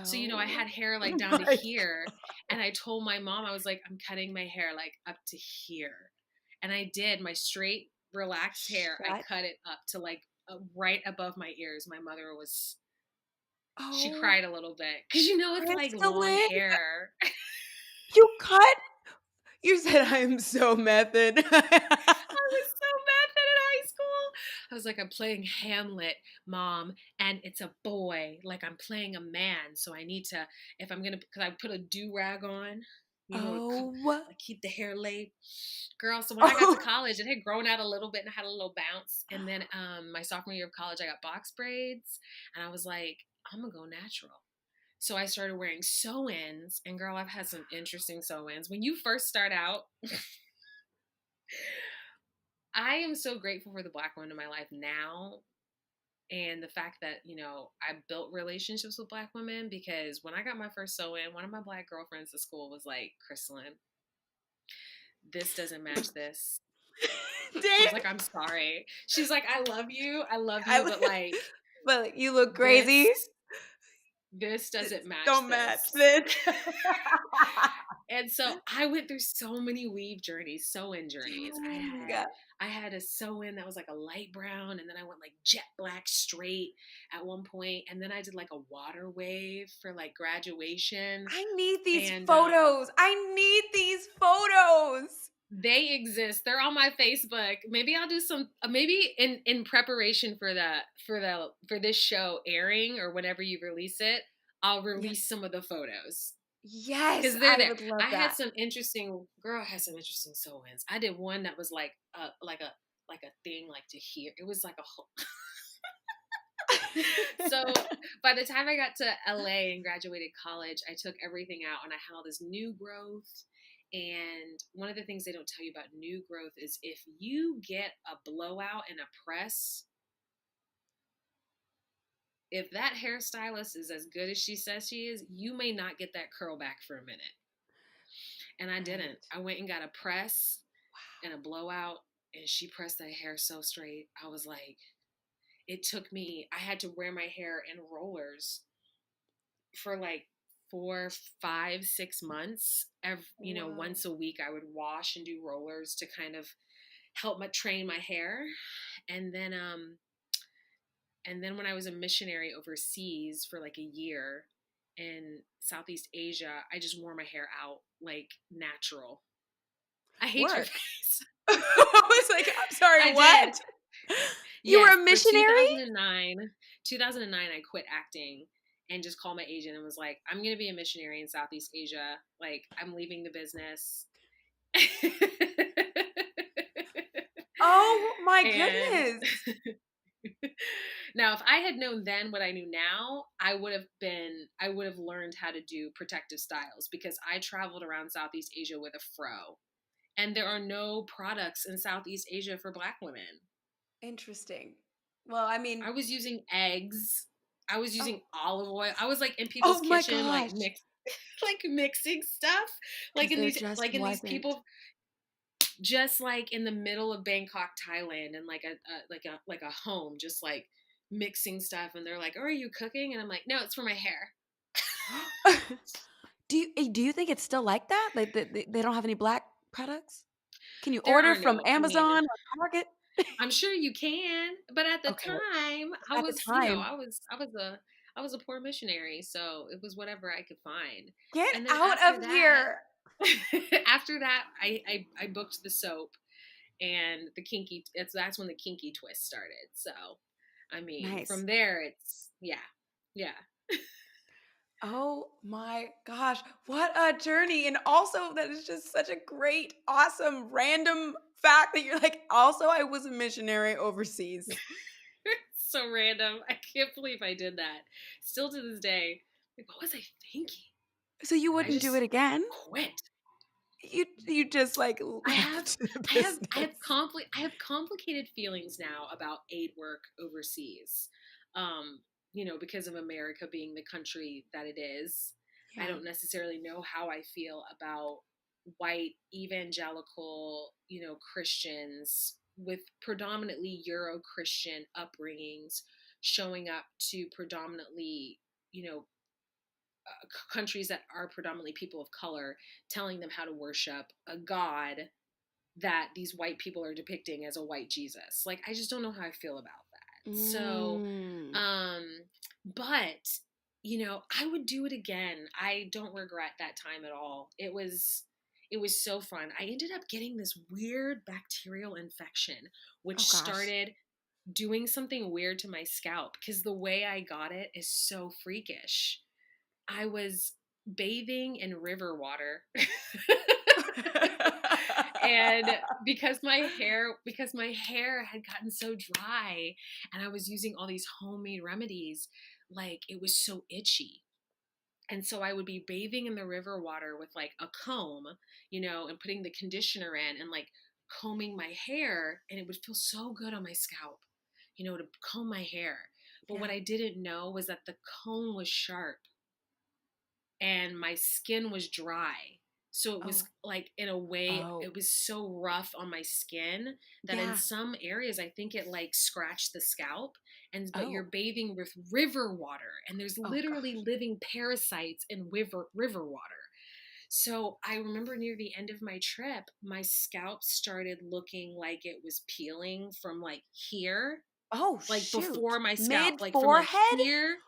So, I Oh had hair like down to my here, and I told my mom, I was like, I'm cutting my hair like up to here. And I did. My straight, relaxed hair, I shut. cut it up to like right above my ears. My mother she Oh, cried a little bit because, it's like long Kristolyn, hair. you cut. You said I'm so method. I was so mad in high school. I was like, I'm playing Hamlet, Mom, and it's a boy. Like, I'm playing a man, so I need to, if I'm gonna, because I put a do rag on, Oh, like keep the hair laid, girl. So when I got to oh, college, it had grown out a little bit and had a little bounce. And then my sophomore year of college, I got box braids, and I was like, I'm gonna go natural. So I started wearing sew-ins, and girl, I've had some interesting sew-ins. When you first start out, I am so grateful for the black women in my life now, and the fact that, I built relationships with black women, because when I got my first sew-in, one of my black girlfriends at school was like, Kristolyn, this doesn't match this. She was dang. like, I'm sorry. She's like, I love you, I, but like but you look this crazy. this doesn't match Don't match this. this. And so I went through so many weave journeys, sew-in journeys. I had Dang. I had a sew-in that was like a light brown, and then I went like jet black straight at one point, and then I did like a water wave for like graduation. I need these And photos. I need these photos. they exist. They're on my Facebook. Maybe I'll do some. Maybe in preparation for this show airing, or whenever you release it, I'll Yeah. release some of the photos. Yes, Because they're I there. would love I had that. some interesting sew-ins. I did one that was like a thing like to here. It was like a whole. So by the time I got to LA and graduated college, I took everything out, and I had all this new growth, And one of the things they don't tell you about new growth is if you get a blowout and a press, if that hairstylist is as good as she says she is, you may not get that curl back for a minute. And I didn't. I went and got a press and a blowout, and she pressed that hair so straight. I was like, it took me, I had to wear my hair in rollers for like 4, 5, 6 months. Once a week I would wash and do rollers to kind of help train my hair. And then when I was a missionary overseas for like a year in Southeast Asia, I just wore my hair out like natural. I hate your face. I was like, I'm sorry, what? You were a missionary? 2009, I quit acting and just called my agent and was like, I'm going to be a missionary in Southeast Asia. Like, I'm leaving the business. Oh my goodness. Now, if I had known then what I knew now, I would have learned how to do protective styles, because I traveled around Southeast Asia with a fro. And there are no products in Southeast Asia for Black women. Interesting. Well, I mean, I was using eggs. I was using olive oil. I was like in people's kitchen, like mixing stuff, like in these people, just like in the middle of Bangkok, Thailand, and like a home, just like mixing stuff. And they're like, "Oh, are you cooking?" And I'm like, "No, it's for my hair." Do you think it's still like that? Like they don't have any Black products? Can you order from Amazon or Target? I'm sure you can, but at the time, I was a poor missionary, so it was whatever I could find. Get out of here. After that, I booked the soap and the kinky. That's when the kinky twist started. So, I mean, from there, it's yeah. Oh my gosh, what a journey. And also that is just such a great, awesome, random fact that you're like, also I was a missionary overseas. So random. I can't believe I did that. Still to this day, like, what was I thinking? So you wouldn't do it again? Quit. You just like I have complicated feelings now about aid work overseas. Because of America being the country that it is. Yeah. I don't necessarily know how I feel about white evangelical, Christians with predominantly Euro-Christian upbringings showing up to predominantly, countries that are predominantly people of color, telling them how to worship a God that these white people are depicting as a white Jesus. Like, I just don't know how I feel about that. So, but, I would do it again. I don't regret that time at all. It was so fun. I ended up getting this weird bacterial infection, which started doing something weird to my scalp, because the way I got it is so freakish. I was bathing in river water. And because my hair had gotten so dry and I was using all these homemade remedies, like, it was so itchy. And so I would be bathing in the river water with like a comb, and putting the conditioner in and like combing my hair, and it would feel so good on my scalp, to comb my hair. But what I didn't know was that the comb was sharp and my skin was dry. So it was like, in a way, it was so rough on my skin that in some areas, I think it like scratched the scalp. But you're bathing with river water, and there's literally living parasites in river water. So I remember near the end of my trip, my scalp started looking like it was peeling from like here. Before my scalp, like from like here,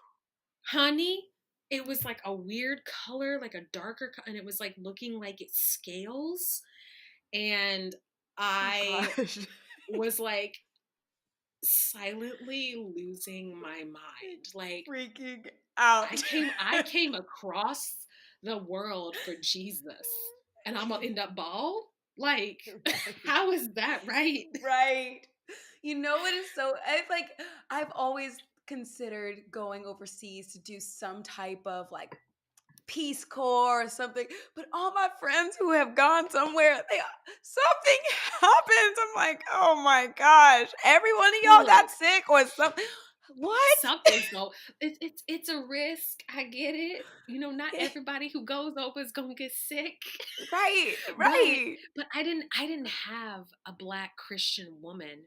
honey. It was like a weird color, like a darker, and it was like looking like it's scales. And I was like silently losing my mind, like freaking out. I came across the world for Jesus, and I'm gonna end up bald. Like, how is that right? Right. It is so. I've always considered going overseas to do some type of like Peace Corps or something. But all my friends who have gone somewhere, something happens. I'm like, oh my gosh, every one of y'all got Look, sick or something. What? something. So it's a risk. I get it. Not Yeah, everybody who goes over is gonna get sick. right, but right. but I didn't have a Black Christian woman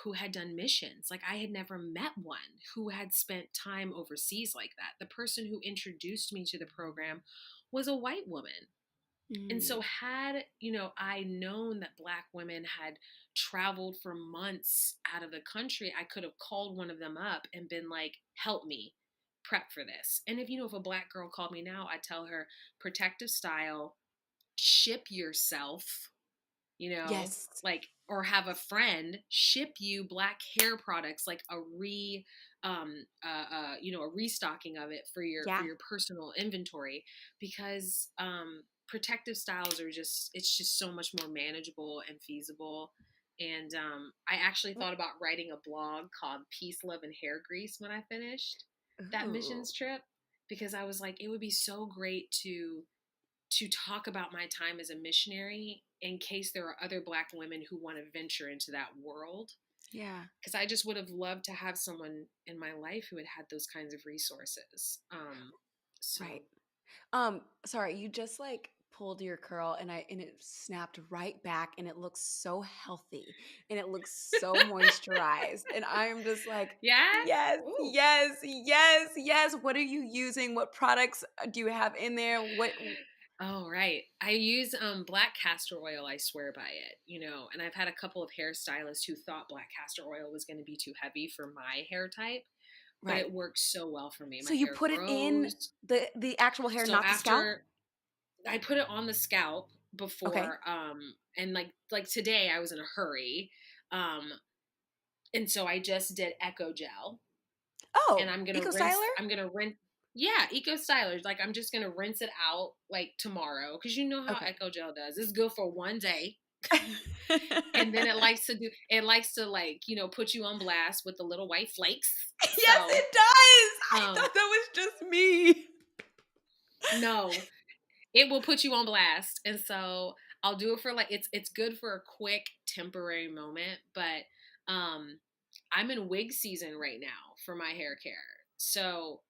who had done missions. Like, I had never met one who had spent time overseas like that. The person who introduced me to the program was a white woman. And Mm, so had, I known that Black women had traveled for months out of the country, I could have called one of them up and been like, help me prep for this. And if a Black girl called me now, I tell her protective style, ship yourself, yes. like, or have a friend ship you Black hair products, like a restocking of it for your Yeah. personal inventory, because protective styles it's just so much more manageable and feasible. And I actually thought about writing a blog called Peace, Love, and Hair Grease when I finished that Ooh. missions trip, because I was like, it would be so great to talk about my time as a missionary in case there are other Black women who want to venture into that world. Yeah. Because I just would have loved to have someone in my life who had those kinds of resources. So Right. Sorry, you just like pulled your curl and it snapped right back and it looks so healthy and it looks so moisturized. And I'm just like, yeah. yes, Ooh. yes, yes, yes. What are you using? What products do you have in there? What Oh, right. I use black castor oil. I swear by it, and I've had a couple of hairstylists who thought black castor oil was going to be too heavy for my hair type, but right. it works so well for me. So My you hair put it in grows. the actual hair, So not the scalp? after I put it on the scalp Okay. before, and like today I was in a hurry, um, and so I just did Echo Gel, and Oh, Eco Styler? I'm gonna rinse. Yeah, Eco Stylers. Like, I'm just gonna rinse it out like tomorrow, because you know how Okay. Echo Gel does. It's good for one day, and then it likes to, like, put you on blast with the little white flakes. Yes, So it does. I um thought that was just me. no, it will put you on blast. And so I'll do it for, like, it's good for a quick temporary moment, but I'm in wig season right now for my hair care. So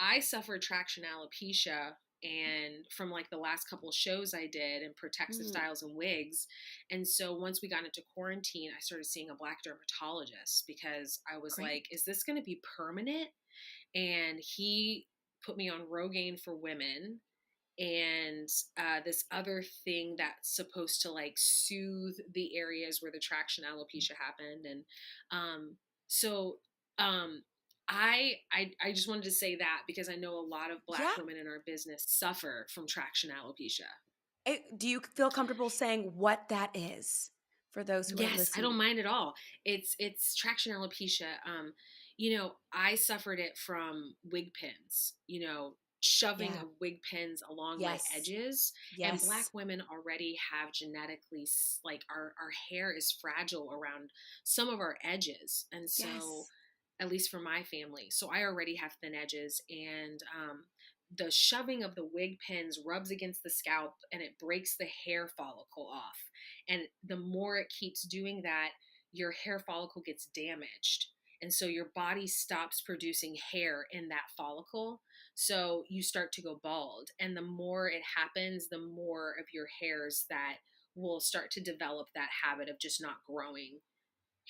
I suffered traction alopecia, and from like the last couple of shows I did in protective Mm, styles and wigs. And so once we got into quarantine, I started seeing a Black dermatologist, because I was great. like, is this going to be permanent? And he put me on Rogaine for women, and this other thing that's supposed to like soothe the areas where the traction alopecia happened. And um, so um, I just wanted to say that, because I know a lot of Black Yeah. women in our business suffer from traction alopecia. Do you feel comfortable saying what that is for those who are Yes, I listening? don't mind at all. It's traction alopecia. I suffered it from wig pins, shoving Yeah. of wig pins along my Yes. edges. And Black Yes. women already have genetically, like, our hair is fragile around some of our edges. And so, Yes. at least for my family, so I already have thin edges, and the shoving of the wig pins rubs against the scalp and it breaks the hair follicle off. And the more it keeps doing that, your hair follicle gets damaged. And so your body stops producing hair in that follicle. So you start to go bald. And the more it happens, the more of your hairs that will start to develop that habit of just not growing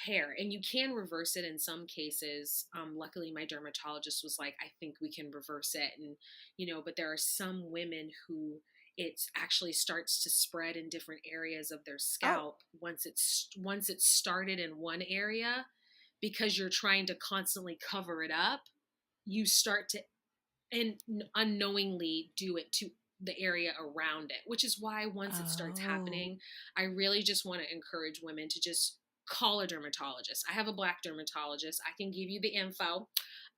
hair. And you can reverse it in some cases. Luckily, my dermatologist was like, I think we can reverse it. And, but there are some women who it actually starts to spread in different areas of their Oh. scalp once it's started in one area, because you're trying to constantly cover it up. You start to and unknowingly do it to the area around it, which is why once it starts Oh. happening, I really just want to encourage women to just call a dermatologist. I have a Black dermatologist. I can give you the info.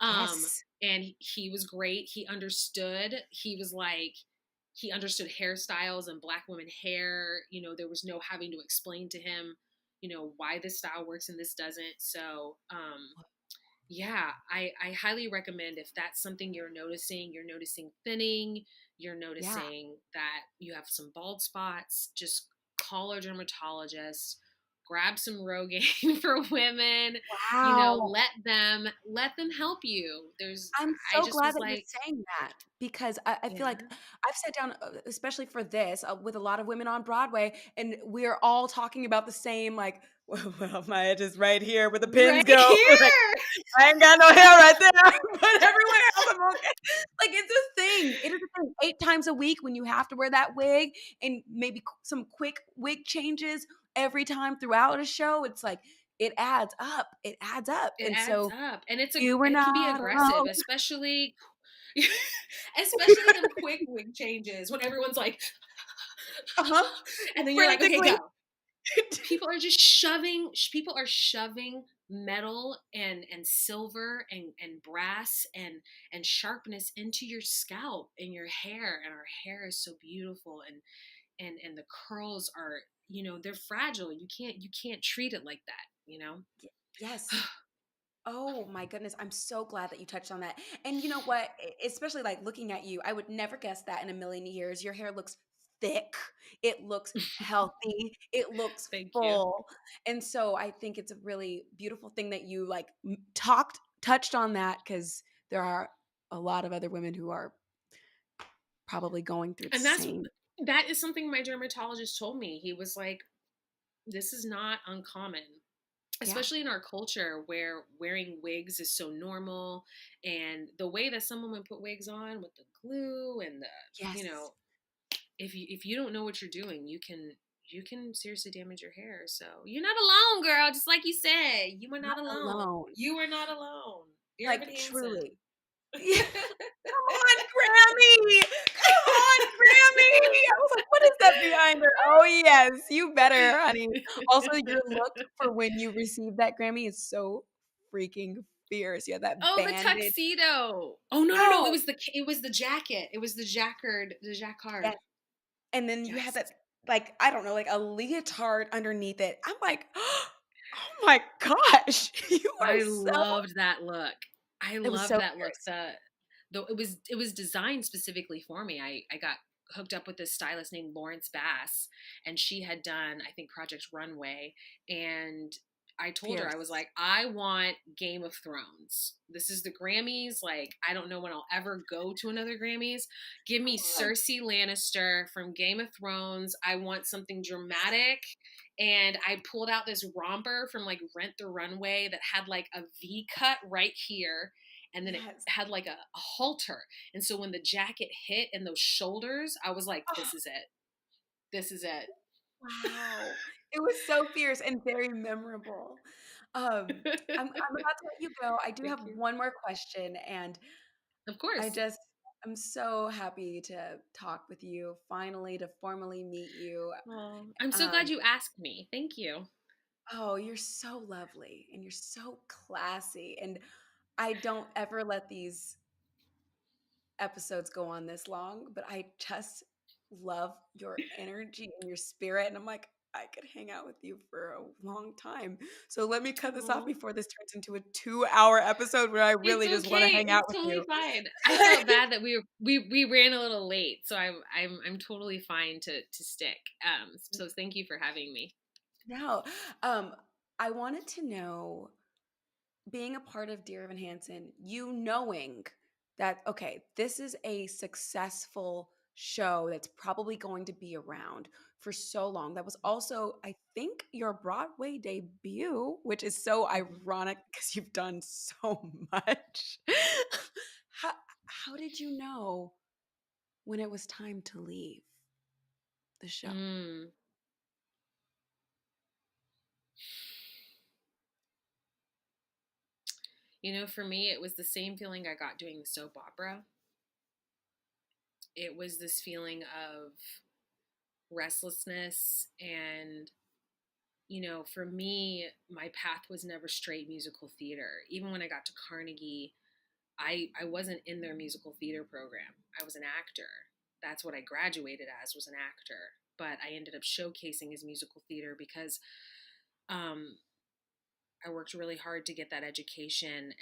Yes. And he was great. He understood. He understood hairstyles and Black women hair. There was no having to explain to him, why this style works and this doesn't. So yeah, I highly recommend if that's something you're noticing thinning, you're Yeah. noticing that you have some bald spots, just call a dermatologist, grab some Rogaine for women, Wow. let them help you. I'm I so just glad was that you're like, saying that because I feel like yeah, I've sat down, especially for this, with a lot of women on Broadway, and we're all talking about the same, like, well, my edge is right here where the pins right go. Like, here. I ain't got no hair right there, but everywhere else I'm okay. Like, it's a thing. It is a thing. 8 times a week when you have to wear that wig and maybe some quick wig changes every time throughout a show, it's like, it adds up. It adds up. It And adds so up, and you were it can be not aggressive, alone. especially especially them quick wig changes when everyone's like, Uh-huh. and then you're like, okay, Frantically. go. People are shoving metal and silver and brass and sharpness into your scalp and your hair, and our hair is so beautiful, and the curls are, they're fragile. You can't treat it like that, Yes. Oh my goodness. I'm so glad that you touched on that. And you know what? Especially like looking at you, I would never guess that in a million years. Your hair looks thick. It looks healthy. It looks Thank you. full. And so I think it's a really beautiful thing that you like touched on that because there are a lot of other women who are probably going through the And same. that is something my dermatologist told me. He was like, this is not uncommon, Yeah. especially in our culture where wearing wigs is so normal, and the way that some women put wigs on with the glue and the, you Yes. know if you don't know what you're doing, you can seriously damage your hair. So you're not alone, girl. Just like you said, you are not Not alone. alone. You are not alone. Dear Evan Like Hansen. truly. Yeah. Come on, Grammy. Come on, Grammy. I was like, what is that behind her? Oh, yes, you better, honey. Also, your look for when you received that Grammy is so freaking fierce. You had that Oh, the bandage. tuxedo. Oh, no, no, no. It No. was the jacket. It was the jacquard. Yes. And then you had Yes. that, like, I don't know, like a leotard underneath it. I'm like, oh my gosh, you are I so, loved that look. I it was loved so that look. fierce. Though it was designed specifically for me. I got hooked up with this stylist named Lawrence Bass, and she had done, I think, Project Runway, and I told her, I was Fierce. like, I want Game of Thrones. This is the Grammys. Like, I don't know when I'll ever go to another Grammys. Give me Come on. Cersei Lannister from Game of Thrones. I want something dramatic. And I pulled out this romper from like Rent the Runway that had like a V cut right here, and then it Yes. had like a halter. And so when the jacket hit and those shoulders, I was like, Oh, this is it. This is it. wow. It was so fierce and very memorable. I'm about to let you go. I do Thank have you. one more question, and Of I course. just I'm so happy to talk with you, finally to formally meet you. Well, I'm so glad Um, you asked me. Thank you. oh, you're so lovely and you're so classy, and I don't ever let these episodes go on this long, but I just love your energy and your spirit. And I'm like, I could hang out with you for a long time. So let me cut this off Aw. before this turns into a 2-hour episode where I It's really just want to okay. hang out It's with totally you. fine. I felt bad that we ran a little late, so I'm totally fine to stick. So thank you for having me. Now, I wanted to know, being a part of Dear Evan Hansen, you knowing that, okay, this is a successful show that's probably going to be around for so long. That was also, I think, your Broadway debut, which is so Mhm. ironic because you've done so much. how, how did you know when it was time to leave the show? Mm. For me, it was the same feeling I got doing the soap opera. It was this feeling of restlessness, and for me, my path was never straight musical theater. Even when I got to Carnegie, I wasn't in their musical theater program. I was an actor. That's what I graduated as, was an actor. But I ended up showcasing as musical theater because um, worked really hard to get that education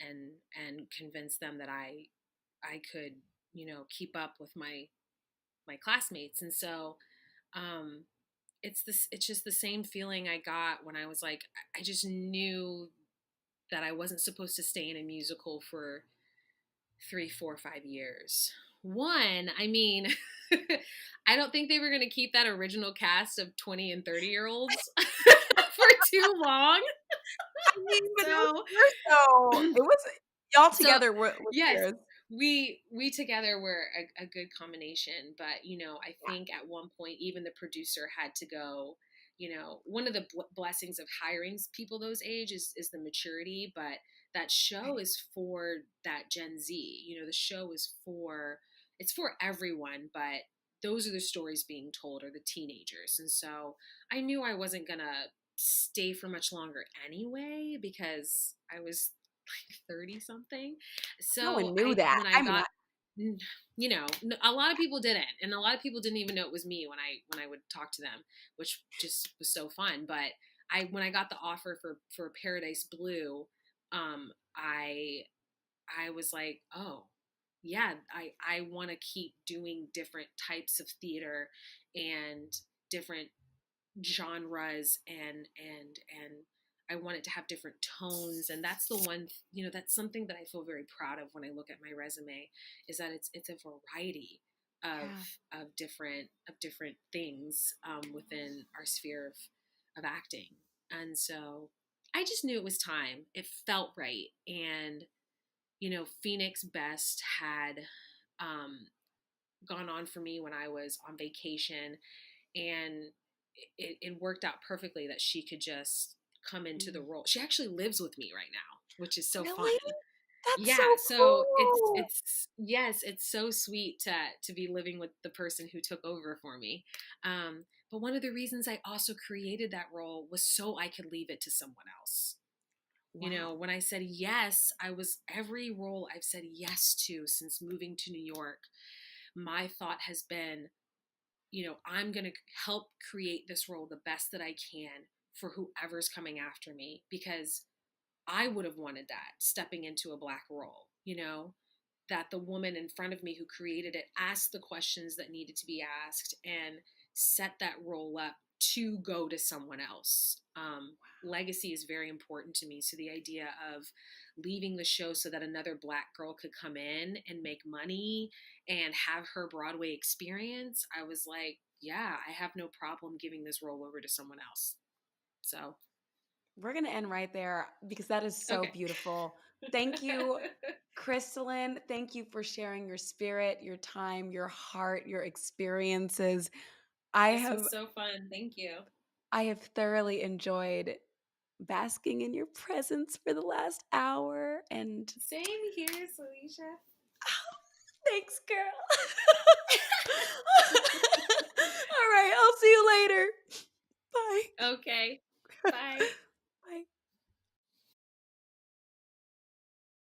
and convince them that I could, keep up with my classmates. And so, it's just the same feeling I got when I was like, I just knew that I wasn't supposed to stay in a musical for 3, 4, 5 years. One, I mean, I don't think they were going to keep that original cast of 20 and 30-year-olds for too long. I mean, but it was So, years though. It was y'all so together was yes, years. we together were a good combination. But I Yeah. think at one point even the producer had to go. One of the blessings of hiring people those age is the maturity. But that show Right. is for that Gen Z. The show is it's for everyone, but those are the stories being told, or the teenagers. And so I knew I wasn't gonna stay for much longer anyway, because I was like 30 something. No So one knew that. when I I mean, got, a lot of people didn't, and a lot of people didn't even know it was me when I would talk to them, which just was so fun. But when I got the offer for Paradise Blue, I was like, oh yeah, I want to keep doing different types of theater and different genres, and I want it to have different tones. And that's the one, that's something that I feel very proud of when I look at my resume, is that it's a variety of yeah. different things within our sphere of acting. And so I just knew it was time. It felt right. And Phoenix Best had um, gone on for me when I was on vacation, and it worked out perfectly that she could just come into the Mm. role. She actually lives with me right now, which is so fun. Really? That's so Yeah, so cool. it's yes, it's so sweet to be living with the person who took over for me. But one of the reasons I also created that role was so I could leave it to someone else. Wow. When I said yes, every role I've said yes to since moving to New York, my thought has been, I'm going to help create this role the best that I can for whoever's coming after me, because I would have wanted that stepping into a Black role, that the woman in front of me who created it asked the questions that needed to be asked and set that role up to go to someone else. Legacy is very important to me. So the idea of leaving the show so that another Black girl could come in and make money and have her Broadway experience, I was like, yeah, I have no problem giving this role over to someone else. So, We're going to end right there because that is so okay. beautiful. Thank you, Kristolyn. Thank you for sharing your spirit, your time, your heart, your experiences. I This have was so fun. Thank you. I have thoroughly enjoyed basking in your presence for the last hour, and Same here, Salisha. thanks, girl. All right, I'll see you later. Bye. Okay. Bye.